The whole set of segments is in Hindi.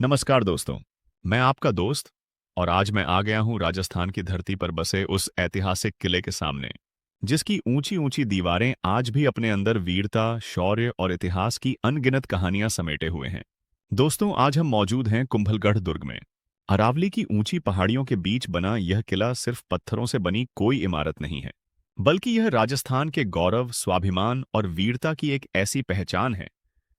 नमस्कार दोस्तों। मैं आपका दोस्त और आज मैं आ गया हूं राजस्थान की धरती पर बसे उस ऐतिहासिक किले के सामने, जिसकी ऊंची ऊंची दीवारें आज भी अपने अंदर वीरता, शौर्य और इतिहास की अनगिनत कहानियां समेटे हुए हैं। दोस्तों, आज हम मौजूद हैं कुंभलगढ़ दुर्ग में। अरावली की ऊंची पहाड़ियों के बीच बना यह किला सिर्फ पत्थरों से बनी कोई इमारत नहीं है, बल्कि यह राजस्थान के गौरव, स्वाभिमान और वीरता की एक ऐसी पहचान है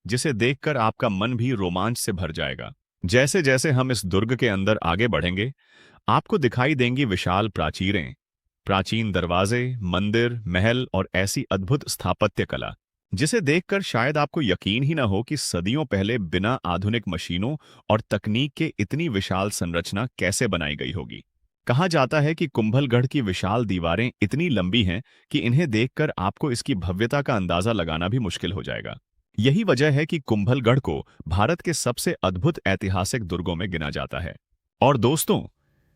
जिसे देखकर आपका मन भी रोमांच से भर जाएगा। जैसे जैसे हम इस दुर्ग के अंदर आगे बढ़ेंगे, आपको दिखाई देंगी विशाल प्राचीरें, प्राचीन दरवाजे, मंदिर, महल और ऐसी अद्भुत स्थापत्य कला जिसे देखकर शायद आपको यकीन ही न हो कि सदियों पहले बिना आधुनिक मशीनों और तकनीक के इतनी विशाल संरचना कैसे बनाई गई होगी। कहा जाता है कि कुंभलगढ़ की विशाल दीवारें इतनी लंबी हैं कि इन्हें देखकर आपको इसकी भव्यता का अंदाजा लगाना भी मुश्किल हो जाएगा। यही वजह है कि कुंभलगढ़ को भारत के सबसे अद्भुत ऐतिहासिक दुर्गों में गिना जाता है। और दोस्तों,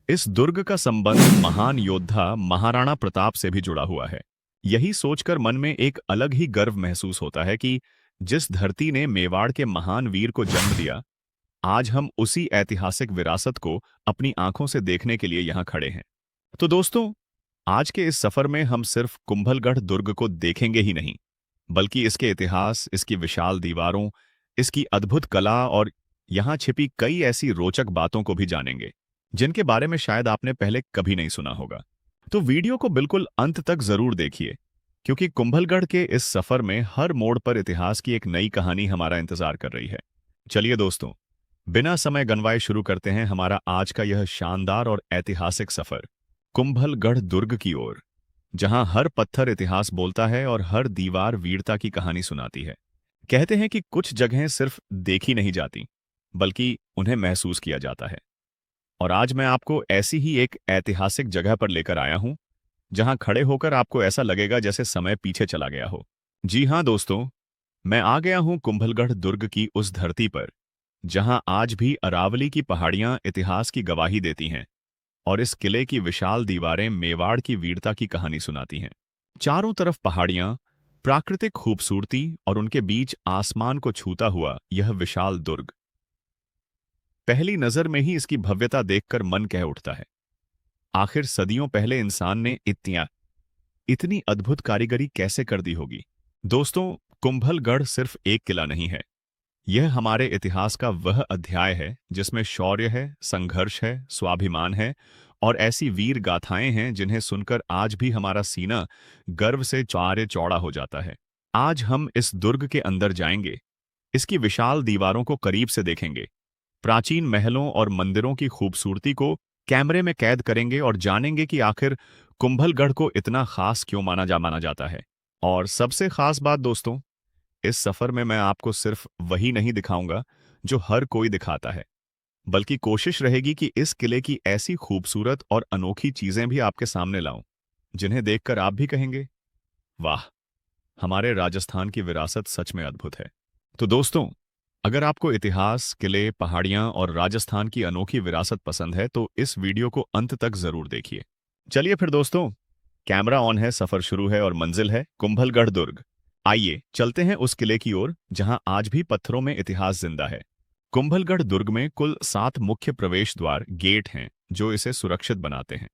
इस दुर्ग का संबंध महान योद्धा महाराणा प्रताप से भी जुड़ा हुआ है। यही सोचकर मन में एक अलग ही गर्व महसूस होता है कि जिस धरती ने मेवाड़ के महान वीर को जन्म दिया, आज हम उसी ऐतिहासिक विरासत को अपनी आंखों से देखने के लिए यहां खड़े हैं। तो दोस्तों, आज के इस सफर में हम सिर्फ कुंभलगढ़ दुर्ग को देखेंगे ही नहीं, बल्कि इसके इतिहास, इसकी विशाल दीवारों, इसकी अद्भुत कला और यहां छिपी कई ऐसी रोचक बातों को भी जानेंगे जिनके बारे में शायद आपने पहले कभी नहीं सुना होगा। तो वीडियो को बिल्कुल अंत तक जरूर देखिए, क्योंकि कुंभलगढ़ के इस सफर में हर मोड़ पर इतिहास की एक नई कहानी हमारा इंतजार कर रही है। चलिए दोस्तों, बिना समय गंवाए शुरू करते हैं हमारा आज का यह शानदार और ऐतिहासिक सफर कुंभलगढ़ दुर्ग की ओर, जहां हर पत्थर इतिहास बोलता है और हर दीवार वीरता की कहानी सुनाती है। कहते हैं कि कुछ जगहें सिर्फ देखी नहीं जाती, बल्कि उन्हें महसूस किया जाता है। और आज मैं आपको ऐसी ही एक ऐतिहासिक जगह पर लेकर आया हूं, जहां खड़े होकर आपको ऐसा लगेगा जैसे समय पीछे चला गया हो। जी हां दोस्तों, मैं आ गया हूं कुंभलगढ़ दुर्ग की उस धरती पर जहां आज भी अरावली की पहाड़ियां इतिहास की गवाही देती हैं और इस किले की विशाल दीवारें मेवाड़ की वीरता की कहानी सुनाती हैं। चारों तरफ पहाड़ियां, प्राकृतिक खूबसूरती और उनके बीच आसमान को छूता हुआ यह विशाल दुर्ग, पहली नजर में ही इसकी भव्यता देखकर मन कह उठता है, आखिर सदियों पहले इंसान ने इतनी अद्भुत कारीगरी कैसे कर दी होगी। दोस्तों, कुंभलगढ़ सिर्फ एक किला नहीं है, यह हमारे इतिहास का वह अध्याय है जिसमें शौर्य है, संघर्ष है, स्वाभिमान है और ऐसी वीर गाथाएं हैं जिन्हें सुनकर आज भी हमारा सीना गर्व से चारे चौड़ा हो जाता है। आज हम इस दुर्ग के अंदर जाएंगे, इसकी विशाल दीवारों को करीब से देखेंगे, प्राचीन महलों और मंदिरों की खूबसूरती को कैमरे में कैद करेंगे और जानेंगे कि आखिर कुंभलगढ़ को इतना खास क्यों माना जाता है। और सबसे खास बात दोस्तों, इस सफर में मैं आपको सिर्फ वही नहीं दिखाऊंगा जो हर कोई दिखाता है, बल्कि कोशिश रहेगी कि इस किले की ऐसी खूबसूरत और अनोखी चीजें भी आपके सामने लाऊं, जिन्हें देखकर आप भी कहेंगे, वाह, हमारे राजस्थान की विरासत सच में अद्भुत है। तो दोस्तों, अगर आपको इतिहास, किले, पहाड़ियां और राजस्थान की अनोखी विरासत पसंद है तो इस वीडियो को अंत तक जरूर देखिए। चलिए फिर दोस्तों, कैमरा ऑन है, सफर शुरू है और मंजिल है कुंभलगढ़ दुर्ग। आइए चलते हैं उस किले की ओर जहां आज भी पत्थरों में इतिहास जिंदा है। कुंभलगढ़ दुर्ग में कुल 7 मुख्य प्रवेश द्वार गेट हैं जो इसे सुरक्षित बनाते हैं।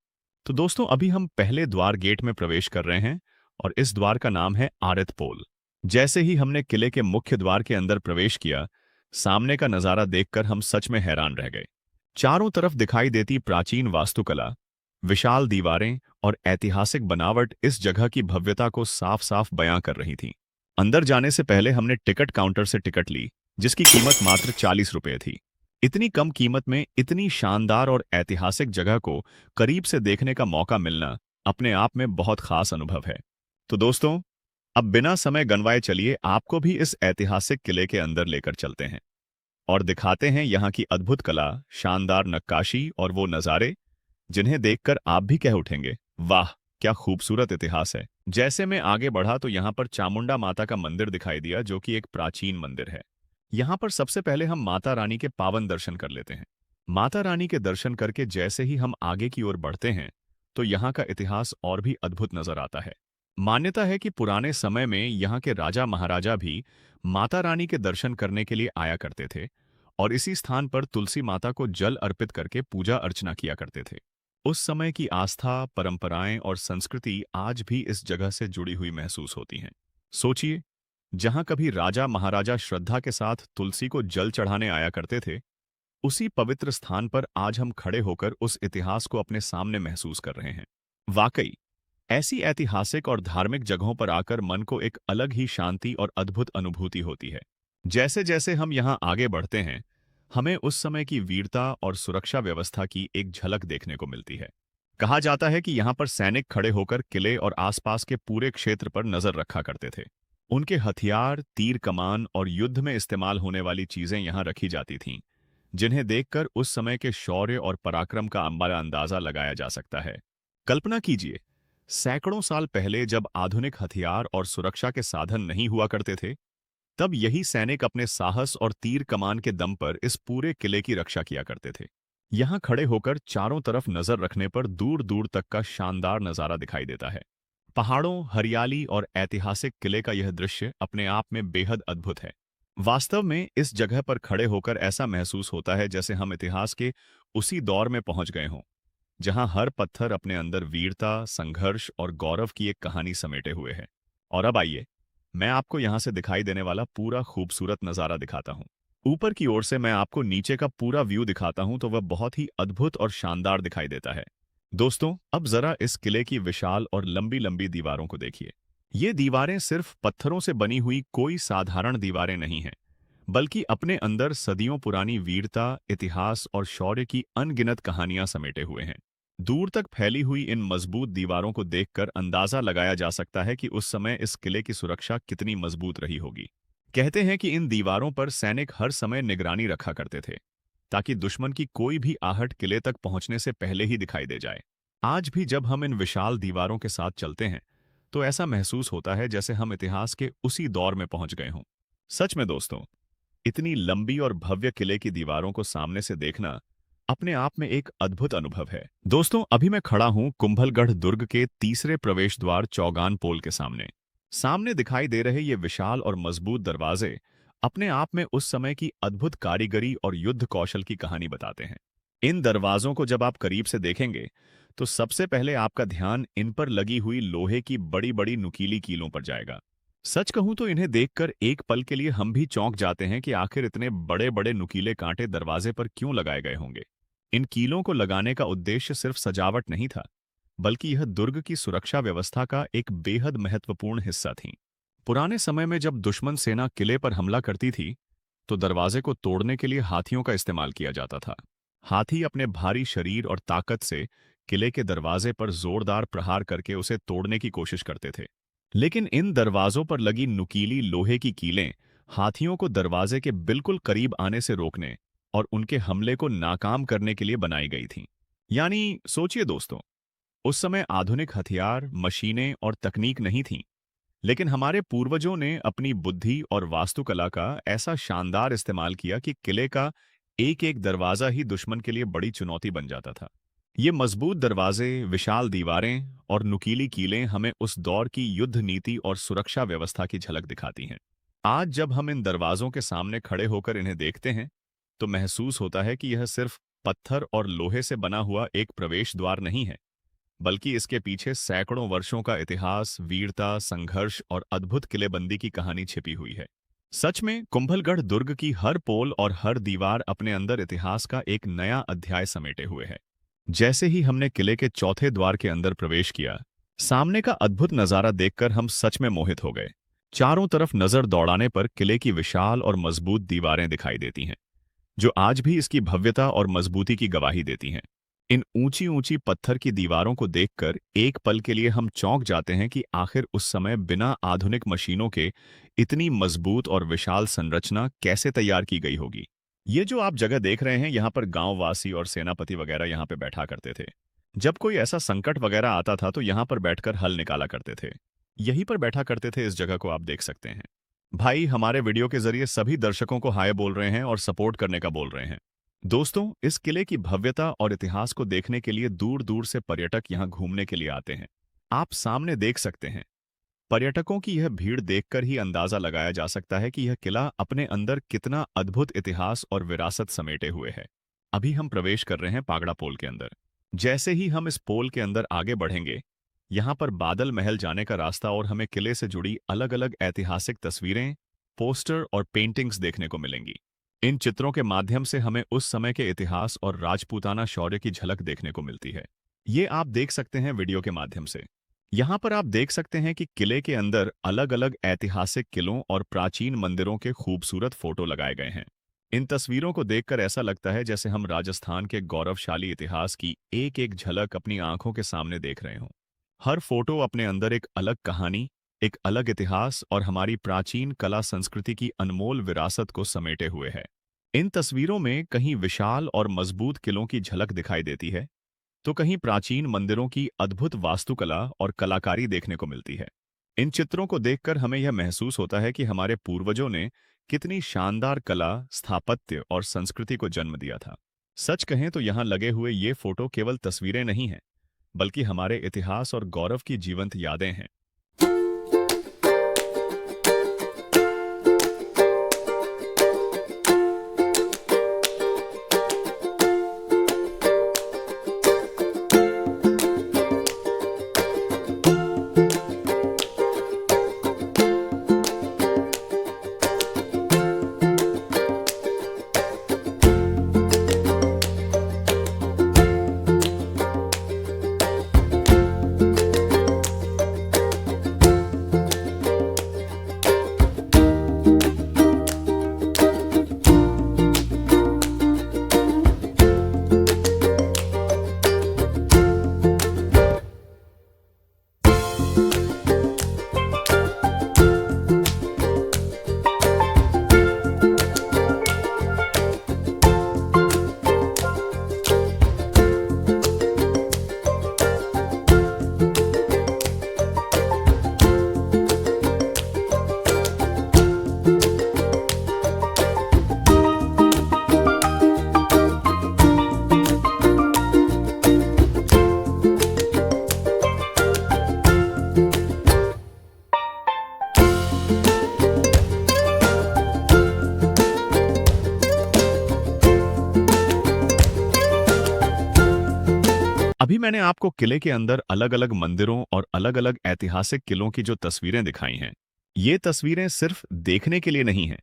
तो दोस्तों, अभी हम पहले द्वार गेट में प्रवेश कर रहे हैं और इस द्वार का नाम है आरितपोल। जैसे ही हमने किले के मुख्य द्वार के अंदर प्रवेश किया, सामने का नजारा देखकर हम सच में हैरान रह गए। चारों तरफ दिखाई देती प्राचीन वास्तुकला, विशाल दीवारें और ऐतिहासिक बनावट इस जगह की भव्यता को साफ साफ बयां कर रही थी। अंदर जाने से पहले हमने टिकट काउंटर से टिकट ली, जिसकी कीमत मात्र 40 रुपये थी। इतनी कम कीमत में इतनी शानदार और ऐतिहासिक जगह को करीब से देखने का मौका मिलना अपने आप में बहुत खास अनुभव है। तो दोस्तों, अब बिना समय गंवाए चलिए आपको भी इस ऐतिहासिक किले के अंदर लेकर चलते हैं और दिखाते हैं यहाँ की अद्भुत कला, शानदार नक्काशी और वो नज़ारे जिन्हें देखकर आप भी कह उठेंगे, वाह, क्या खूबसूरत इतिहास है। जैसे मैं आगे बढ़ा तो यहाँ पर चामुंडा माता का मंदिर दिखाई दिया, जो कि एक प्राचीन मंदिर है। यहाँ पर सबसे पहले हम माता रानी के पावन दर्शन कर लेते हैं। माता रानी के दर्शन करके जैसे ही हम आगे की ओर बढ़ते हैं तो यहाँ का इतिहास और भी अद्भुत नजर आता है। मान्यता है कि पुराने समय में यहाँ के राजा महाराजा भी माता रानी के दर्शन करने के लिए आया करते थे और इसी स्थान पर तुलसी माता को जल अर्पित करके पूजा अर्चना किया करते थे। उस समय की आस्था, परंपराएं और संस्कृति आज भी इस जगह से जुड़ी हुई महसूस होती हैं। सोचिए, जहां कभी राजा महाराजा श्रद्धा के साथ तुलसी को जल चढ़ाने आया करते थे, उसी पवित्र स्थान पर आज हम खड़े होकर उस इतिहास को अपने सामने महसूस कर रहे हैं। वाकई, ऐसी ऐतिहासिक और धार्मिक जगहों पर आकर मन को एक अलग ही शांति और अद्भुत अनुभूति होती है। जैसे जैसे हम यहाँ आगे बढ़ते हैं, हमें उस समय की वीरता और सुरक्षा व्यवस्था की एक झलक देखने को मिलती है। कहा जाता है कि यहाँ पर सैनिक खड़े होकर किले और आसपास के पूरे क्षेत्र पर नजर रखा करते थे। उनके हथियार, तीर कमान और युद्ध में इस्तेमाल होने वाली चीजें यहाँ रखी जाती थीं, जिन्हें देखकर उस समय के शौर्य और पराक्रम का बड़ा अंदाजा लगाया जा सकता है। कल्पना कीजिए, सैकड़ों साल पहले जब आधुनिक हथियार और सुरक्षा के साधन नहीं हुआ करते थे, तब यही सैनिक अपने साहस और तीर कमान के दम पर इस पूरे किले की रक्षा किया करते थे। यहाँ खड़े होकर चारों तरफ नजर रखने पर दूर दूर तक का शानदार नजारा दिखाई देता है। पहाड़ों, हरियाली और ऐतिहासिक किले का यह दृश्य अपने आप में बेहद अद्भुत है। वास्तव में इस जगह पर खड़े होकर ऐसा महसूस होता है जैसे हम इतिहास के उसी दौर में पहुंच गए हों, जहां हर पत्थर अपने अंदर वीरता, संघर्ष और गौरव की एक कहानी समेटे हुए है। और अब आइए, मैं आपको यहां से दिखाई देने वाला पूरा खूबसूरत नजारा दिखाता हूं। ऊपर की ओर से मैं आपको नीचे का पूरा व्यू दिखाता हूं तो वह बहुत ही अद्भुत और शानदार दिखाई देता है। दोस्तों, अब जरा इस किले की विशाल और लंबी लंबी दीवारों को देखिए। ये दीवारें सिर्फ पत्थरों से बनी हुई कोई साधारण दीवारें नहीं हैं, बल्कि अपने अंदर सदियों पुरानी वीरता, इतिहास और शौर्य की अनगिनत कहानियां समेटे हुए हैं। दूर तक फैली हुई इन मजबूत दीवारों को देखकर अंदाजा लगाया जा सकता है कि उस समय इस किले की सुरक्षा कितनी मजबूत रही होगी। कहते हैं कि इन दीवारों पर सैनिक हर समय निगरानी रखा करते थे, ताकि दुश्मन की कोई भी आहट किले तक पहुंचने से पहले ही दिखाई दे जाए। आज भी जब हम इन विशाल दीवारों के साथ चलते हैं, तो ऐसा महसूस होता है जैसे हम इतिहास के उसी दौर में पहुंच गए हों। सच में दोस्तों, इतनी लंबी और भव्य किले की दीवारों को सामने से देखना अपने आप में एक अद्भुत अनुभव है। दोस्तों, अभी मैं खड़ा हूं कुंभलगढ़ दुर्ग के तीसरे प्रवेश द्वार चौगान पोल के सामने। सामने दिखाई दे रहे ये विशाल और मजबूत दरवाजे अपने आप में उस समय की अद्भुत कारीगरी और युद्ध कौशल की कहानी बताते हैं। इन दरवाजों को जब आप करीब से देखेंगे, तो सबसे पहले आपका ध्यान इन पर लगी हुई लोहे की बड़ी बड़ी नुकीली कीलों पर जाएगा। सच कहूं तो इन्हें देखकर एक पल के लिए हम भी चौंक जाते हैं कि आखिर इतने बड़े बड़े नुकीले कांटे दरवाजे पर क्यों लगाए गए होंगे। इन कीलों को लगाने का उद्देश्य सिर्फ सजावट नहीं था, बल्कि यह दुर्ग की सुरक्षा व्यवस्था का एक बेहद महत्वपूर्ण हिस्सा थी। पुराने समय में जब दुश्मन सेना किले पर हमला करती थी, तो दरवाजे को तोड़ने के लिए हाथियों का इस्तेमाल किया जाता था। हाथी अपने भारी शरीर और ताकत से किले के दरवाजे पर जोरदार प्रहार करके उसे तोड़ने की कोशिश करते थे। लेकिन इन दरवाजों पर लगी नुकीली लोहे की कीलें हाथियों को दरवाजे के बिल्कुल करीब आने से रोकने और उनके हमले को नाकाम करने के लिए बनाई गई थीं। यानी सोचिए दोस्तों, उस समय आधुनिक हथियार, मशीनें और तकनीक नहीं थीं, लेकिन हमारे पूर्वजों ने अपनी बुद्धि और वास्तुकला का ऐसा शानदार इस्तेमाल किया कि किले का एक एक दरवाजा ही दुश्मन के लिए बड़ी चुनौती बन जाता था। ये मजबूत दरवाजे, विशाल दीवारें और नुकीली कीलें हमें उस दौर की युद्ध नीति और सुरक्षा व्यवस्था की झलक दिखाती हैं। आज जब हम इन दरवाजों के सामने खड़े होकर इन्हें देखते हैं, तो महसूस होता है कि यह सिर्फ पत्थर और लोहे से बना हुआ एक प्रवेश द्वार नहीं है, बल्कि इसके पीछे सैकड़ों वर्षों का इतिहास, वीरता, संघर्ष और अद्भुत किलेबंदी की कहानी छिपी हुई है। सच में कुंभलगढ़ दुर्ग की हर पोल और हर दीवार अपने अंदर इतिहास का एक नया अध्याय समेटे हुए है। जैसे ही हमने किले के चौथे द्वार के अंदर प्रवेश किया, सामने का अद्भुत नजारा देखकर हम सच में मोहित हो गए। चारों तरफ नजर दौड़ाने पर किले की विशाल और मजबूत दीवारें दिखाई देती हैं, जो आज भी इसकी भव्यता और मजबूती की गवाही देती हैं। इन ऊंची ऊंची पत्थर की दीवारों को देखकर एक पल के लिए हम चौंक जाते हैं कि आखिर उस समय बिना आधुनिक मशीनों के इतनी मजबूत और विशाल संरचना कैसे तैयार की गई होगी। ये जो आप जगह देख रहे हैं, यहाँ पर गांववासी और सेनापति वगैरह यहाँ पे बैठा करते थे। जब कोई ऐसा संकट वगैरह आता था तो यहाँ पर बैठकर हल निकाला करते थे। यहीं पर बैठा करते थे। इस जगह को आप देख सकते हैं। भाई हमारे वीडियो के जरिए सभी दर्शकों को हाय बोल रहे हैं और सपोर्ट करने का बोल रहे हैं। दोस्तों, इस किले की भव्यता और इतिहास को देखने के लिए दूर दूर से पर्यटक यहाँ घूमने के लिए आते हैं। आप सामने देख सकते हैं, पर्यटकों की यह भीड़ देखकर ही अंदाजा लगाया जा सकता है कि यह किला अपने अंदर कितना अद्भुत इतिहास और विरासत समेटे हुए है। अभी हम प्रवेश कर रहे हैं पागड़ा पोल के अंदर। जैसे ही हम इस पोल के अंदर आगे बढ़ेंगे, यहाँ पर बादल महल जाने का रास्ता और हमें किले से जुड़ी अलग-अलग ऐतिहासिक तस्वीरें, पोस्टर और पेंटिंग्स देखने को मिलेंगी। इन चित्रों के माध्यम से हमें उस समय के इतिहास और राजपूताना शौर्य की झलक देखने को मिलती है। ये आप देख सकते हैं वीडियो के माध्यम से। यहाँ पर आप देख सकते हैं कि किले के अंदर अलग-अलग ऐतिहासिक किलों और प्राचीन मंदिरों के खूबसूरत फोटो लगाए गए हैं। इन तस्वीरों को देखकर ऐसा लगता है जैसे हम राजस्थान के गौरवशाली इतिहास की एक-एक झलक अपनी आंखों के सामने देख रहे हों। हर फोटो अपने अंदर एक अलग कहानी, एक अलग इतिहास और हमारी प्राचीन कला संस्कृति की अनमोल विरासत को समेटे हुए है। इन तस्वीरों में कहीं विशाल और मजबूत किलों की झलक दिखाई देती है, तो कहीं प्राचीन मंदिरों की अद्भुत वास्तुकला और कलाकारी देखने को मिलती है। इन चित्रों को देखकर हमें यह महसूस होता है कि हमारे पूर्वजों ने कितनी शानदार कला, स्थापत्य और संस्कृति को जन्म दिया था। सच कहें तो यहाँ लगे हुए ये फोटो केवल तस्वीरें नहीं हैं, बल्कि हमारे इतिहास और गौरव की जीवंत यादें हैं। अभी मैंने आपको किले के अंदर अलग-अलग मंदिरों और अलग-अलग ऐतिहासिक किलों की जो तस्वीरें दिखाई हैं, ये तस्वीरें सिर्फ देखने के लिए नहीं हैं,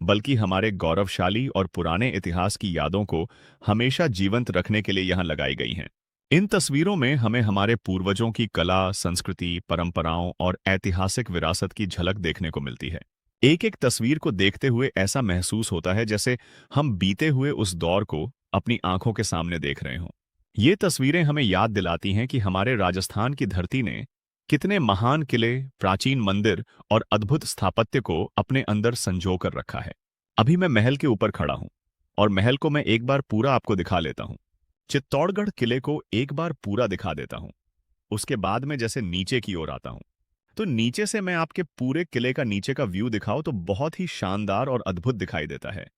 बल्कि हमारे गौरवशाली और पुराने इतिहास की यादों को हमेशा जीवंत रखने के लिए यहाँ लगाई गई हैं। इन तस्वीरों में हमें हमारे पूर्वजों की कला, संस्कृति, परंपराओं और ऐतिहासिक विरासत की झलक देखने को मिलती है। एक-एक तस्वीर को देखते हुए ऐसा महसूस होता है जैसे हम बीते हुए उस दौर को अपनी आंखों के सामने देख रहे हों। ये तस्वीरें हमें याद दिलाती हैं कि हमारे राजस्थान की धरती ने कितने महान किले, प्राचीन मंदिर और अद्भुत स्थापत्य को अपने अंदर संजो कर रखा है। अभी मैं महल के ऊपर खड़ा हूं और महल को मैं एक बार पूरा आपको दिखा लेता हूं। चित्तौड़गढ़ किले को एक बार पूरा दिखा देता हूं। उसके बाद में जैसे नीचे की ओर आता हूं, तो नीचे से मैं आपके पूरे किले का नीचे का व्यू दिखाऊं तो बहुत ही शानदार और अद्भुत दिखाई देता है।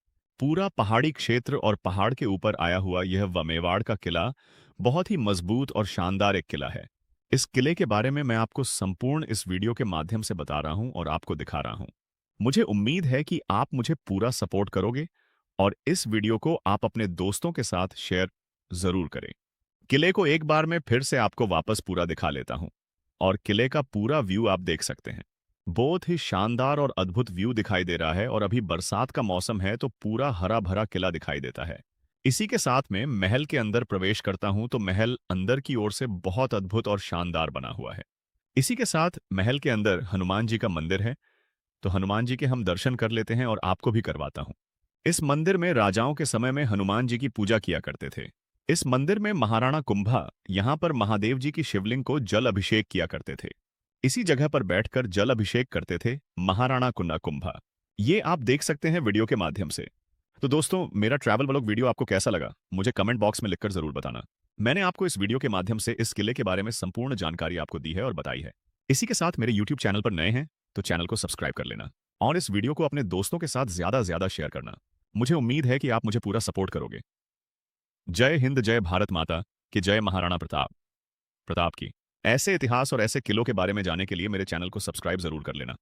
पूरा पहाड़ी क्षेत्र और पहाड़ के ऊपर आया हुआ यह वमेवाड़ का किला बहुत ही मजबूत और शानदार एक किला है। इस किले के बारे में मैं आपको संपूर्ण इस वीडियो के माध्यम से बता रहा हूं और आपको दिखा रहा हूं। मुझे उम्मीद है कि आप मुझे पूरा सपोर्ट करोगे और इस वीडियो को आप अपने दोस्तों के साथ शेयर जरूर करें। किले को एक बार मैं फिर से आपको वापस पूरा दिखा लेता हूं और किले का पूरा व्यू आप देख सकते हैं। बहुत ही शानदार और अद्भुत व्यू दिखाई दे रहा है और अभी बरसात का मौसम है तो पूरा हरा भरा किला दिखाई देता है। इसी के साथ में महल के अंदर प्रवेश करता हूं तो महल अंदर की ओर से बहुत अद्भुत और शानदार बना हुआ है। इसी के साथ महल के अंदर हनुमान जी का मंदिर है, तो हनुमान जी के हम दर्शन कर लेते हैं और आपको भी करवाता हूं। इस मंदिर में राजाओं के समय में हनुमान जी की पूजा किया करते थे। इस मंदिर में महाराणा कुंभा यहाँ पर महादेव जी की शिवलिंग को जल अभिषेक किया करते थे। इसी जगह पर बैठकर जल अभिषेक करते थे महाराणा कुन्ना कुंभा। ये आप देख सकते हैं वीडियो के माध्यम से। तो दोस्तों, मेरा ट्रैवल व्लॉग वीडियो आपको कैसा लगा मुझे कमेंट बॉक्स में लिखकर जरूर बताना। मैंने आपको इस वीडियो के माध्यम से इस किले के बारे में संपूर्ण जानकारी आपको दी है और बताई है। इसी के साथ मेरे यूट्यूब चैनल पर नए हैं तो चैनल को सब्सक्राइब कर लेना और इस वीडियो को अपने दोस्तों के साथ ज्यादा से ज्यादा शेयर करना। मुझे उम्मीद है कि आप मुझे पूरा सपोर्ट करोगे। जय हिंद, जय भारत माता की जय, महाराणा प्रताप की। ऐसे इतिहास और ऐसे किलों के बारे में जानने के लिए मेरे चैनल को सब्सक्राइब जरूर कर लेना।